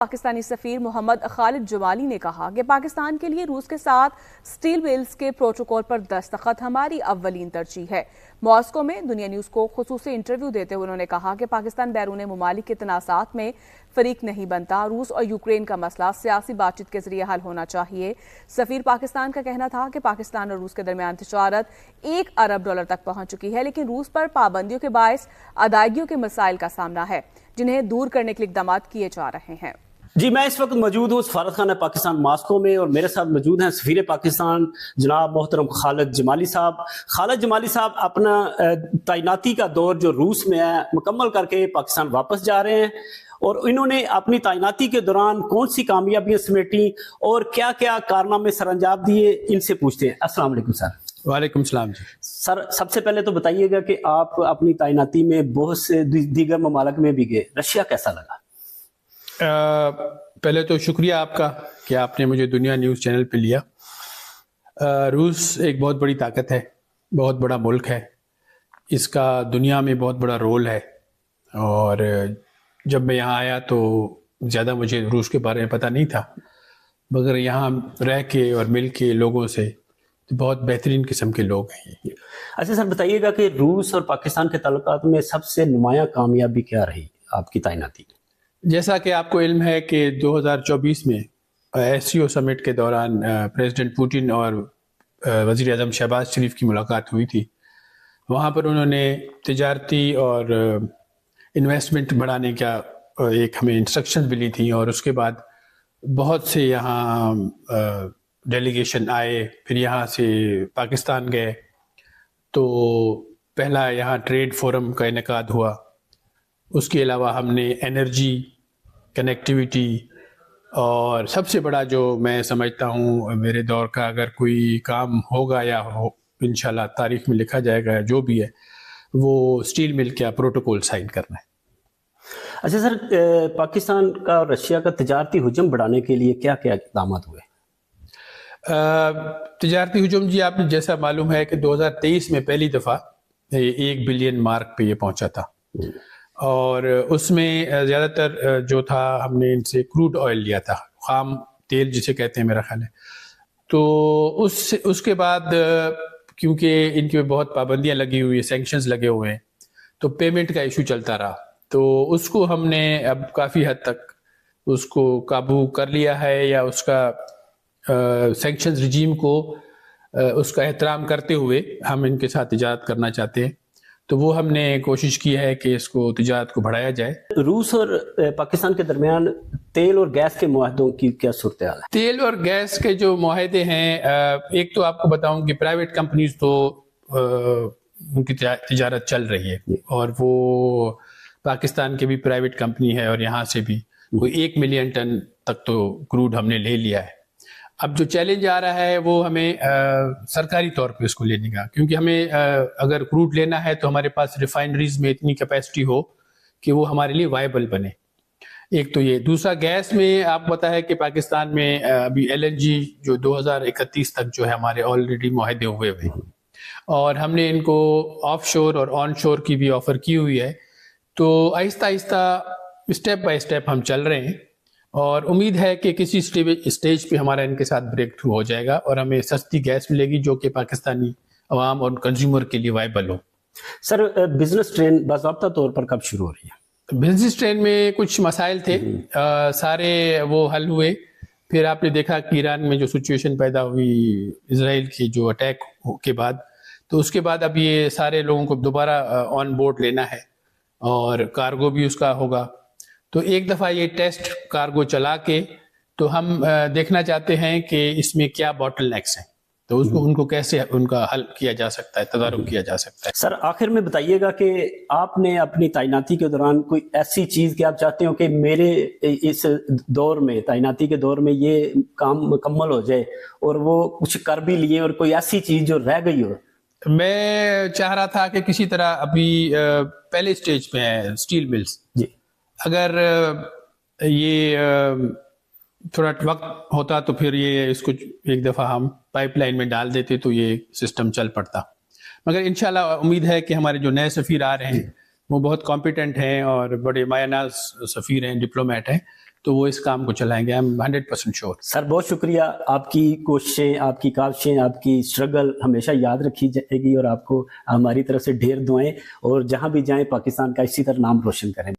پاکستانی سفیر محمد خالد جمالی نے کہا کہ پاکستان کے لیے روس کے ساتھ سٹیل ملز کے پروٹوکول پر دستخط ہماری اولین ترجیح ہے۔ ماسکو میں دنیا نیوز کو خصوصی انٹرویو دیتے ہوئے انہوں نے کہا کہ پاکستان بیرون ممالک کے تنازعات میں فریق نہیں بنتا۔ روس اور یوکرین کا مسئلہ سیاسی بات چیت کے ذریعے حل ہونا چاہیے۔ سفیر پاکستان کا کہنا تھا کہ پاکستان اور روس کے درمیان تجارت $1 ارب تک پہنچ چکی ہے، لیکن روس پر پابندیوں کے باعث ادائیگیوں کے مسائل کا سامنا ہے، جنہیں دور کرنے کے لیے اقدامات کیے جا رہے ہیں۔ جی، میں اس وقت موجود ہوں سفارت خانہ پاکستان ماسکو میں، اور میرے ساتھ موجود ہیں سفیر پاکستان جناب محترم خالد جمالی صاحب۔ خالد جمالی صاحب اپنا تعیناتی کا دور جو روس میں ہے مکمل کر کے پاکستان واپس جا رہے ہیں، اور انہوں نے اپنی تعیناتی کے دوران کون سی کامیابیاں سمیٹیں اور کیا کیا کارنامے سر انجام دیے، ان سے پوچھتے ہیں۔ السلام علیکم سر۔ وعلیکم السلام جی۔ سر، سب سے پہلے تو بتائیے گا کہ آپ اپنی تعیناتی میں بہت سے دیگر ممالک میں بھی گئے، رشیا کیسا لگا؟ پہلے تو شکریہ آپ کا کہ آپ نے مجھے دنیا نیوز چینل پہ لیا۔ روس ایک بہت بڑی طاقت ہے، بہت بڑا ملک ہے، اس کا دنیا میں بہت بڑا رول ہے، اور جب میں یہاں آیا تو زیادہ مجھے روس کے بارے میں پتہ نہیں تھا، مگر یہاں رہ کے اور مل کے لوگوں سے بہت بہترین قسم کے لوگ ہیں یہ۔ اچھا سر، بتائیے گا کہ روس اور پاکستان کے تعلقات میں سب سے نمایاں کامیابی کیا رہی آپ کی تعیناتی؟ جیسا کہ آپ کو علم ہے کہ 2024 میں SCO سمٹ کے دوران پریزیڈنٹ پوٹن اور وزیر اعظم شہباز شریف کی ملاقات ہوئی تھی۔ وہاں پر انہوں نے تجارتی اور انویسٹمنٹ بڑھانے کا ایک ہمیں انسٹرکشن ملی تھی، اور اس کے بعد بہت سے یہاں ڈیلیگیشن آئے، پھر یہاں سے پاکستان گئے، تو پہلا یہاں ٹریڈ فورم کا انعقاد ہوا۔ اس کے علاوہ ہم نے انرجی، کنیکٹیویٹی، اور سب سے بڑا جو میں سمجھتا ہوں میرے دور کا اگر کوئی کام ہوگا یا ہو انشاءاللہ تاریخ میں لکھا جائے گا جو بھی ہے، وہ سٹیل مل کا پروٹوکول سائن کرنا ہے۔ اچھا سر، پاکستان کا اور رشیا کا تجارتی حجم بڑھانے کے لیے کیا کیا اقدامات ہوئے؟ تجارتی حجم جی، آپ نے جیسا معلوم ہے کہ 2023 میں پہلی دفعہ 1 بلین مارک پہ یہ پہنچا تھا، اور اس میں زیادہ تر جو تھا ہم نے ان سے کروڈ آئل لیا تھا، خام تیل جسے کہتے ہیں میرا خیال ہے۔ تو اس کے بعد کیونکہ ان کی بہت پابندیاں لگی ہوئی ہیں، سینکشنز لگے ہوئے ہیں، تو پیمنٹ کا ایشو چلتا رہا، تو اس کو ہم نے اب کافی حد تک اس کو قابو کر لیا ہے، یا اس کا سینکشنز رجیم کو اس کا احترام کرتے ہوئے ہم ان کے ساتھ تجارت کرنا چاہتے ہیں، تو وہ ہم نے کوشش کی ہے کہ اس کو تجارت کو بڑھایا جائے۔ روس اور پاکستان کے درمیان تیل اور گیس کے معاہدوں کی کیا صورتحال ہے؟ تیل اور گیس کے جو معاہدے ہیں، ایک تو آپ کو بتاؤں کہ پرائیویٹ کمپنیز تو ان کی تجارت چل رہی ہے، اور وہ پاکستان کی بھی پرائیویٹ کمپنی ہے، اور یہاں سے بھی کوئی 1 ملین ٹن تک تو کروڈ ہم نے لے لیا ہے۔ اب جو چیلنج آ رہا ہے وہ ہمیں سرکاری طور پہ اس کو لینے کا، کیونکہ ہمیں اگر کروڈ لینا ہے تو ہمارے پاس ریفائنریز میں اتنی کیپیسٹی ہو کہ وہ ہمارے لیے وائبل بنے۔ ایک تو یہ، دوسرا گیس میں آپ پتہ ہے کہ پاکستان میں ابھی LNG جو 2031 تک جو ہے ہمارے آلریڈی معاہدے ہوئے ہیں، اور ہم نے ان کو آف شور اور آن شور کی بھی آفر کی ہوئی ہے، تو آہستہ آہستہ اسٹیپ بائی اسٹیپ ہم چل رہے ہیں، اور امید ہے کہ کسی اسٹیج پہ ہمارا ان کے ساتھ بریک تھرو ہو جائے گا، اور ہمیں سستی گیس ملے گی جو کہ پاکستانی عوام اور کنزیومر کے لیے وائبل ہو۔ سر، بزنس ٹرین باضابطہ طور پر کب شروع ہو رہی ہے؟ بزنس ٹرین میں کچھ مسائل تھے، سارے وہ حل ہوئے۔ پھر آپ نے دیکھا کہ ایران میں جو سچویشن پیدا ہوئی اسرائیل کی جو اٹیک کے بعد، تو اس کے بعد اب یہ سارے لوگوں کو دوبارہ آن بورڈ لینا ہے، اور کارگو بھی اس کا ہوگا۔ تو ایک دفعہ یہ ٹیسٹ کارگو چلا کے تو ہم دیکھنا چاہتے ہیں کہ اس میں کیا باٹل نیکس ہیں، تو اس کو ان کو کیسے ان کا حل کیا جا سکتا ہے، تدارک کیا جا سکتا ہے۔ سر، آخر میں بتائیے گا کہ آپ نے اپنی تعیناتی کے دوران کوئی ایسی چیز کہ آپ چاہتے ہو کہ میرے اس دور میں، تعیناتی کے دور میں، یہ کام مکمل ہو جائے، اور وہ کچھ کر بھی لیے، اور کوئی ایسی چیز جو رہ گئی ہو؟ میں چاہ رہا تھا کہ کسی طرح ابھی پہلے سٹیج پہ ہیں سٹیل ملز، جی، اگر یہ تھوڑا وقت ہوتا تو پھر یہ اس کو ایک دفعہ ہم پائپ لائن میں ڈال دیتے تو یہ سسٹم چل پڑتا، مگر انشاءاللہ امید ہے کہ ہمارے جو نئے سفیر آ رہے ہیں وہ بہت کمپیٹنٹ ہیں اور بڑے مایہ ناز سفیر ہیں، ڈپلومیٹ ہیں، تو وہ اس کام کو چلائیں گے. I'm 100% sure. سر بہت شکریہ. آپ کی کوششیں، آپ کی کاوشیں، آپ کی اسٹرگل ہمیشہ یاد رکھی جائے گی، اور آپ کو ہماری طرف سے ڈھیر دعائیں، اور جہاں بھی جائیں پاکستان کا اسی طرح نام روشن کریں.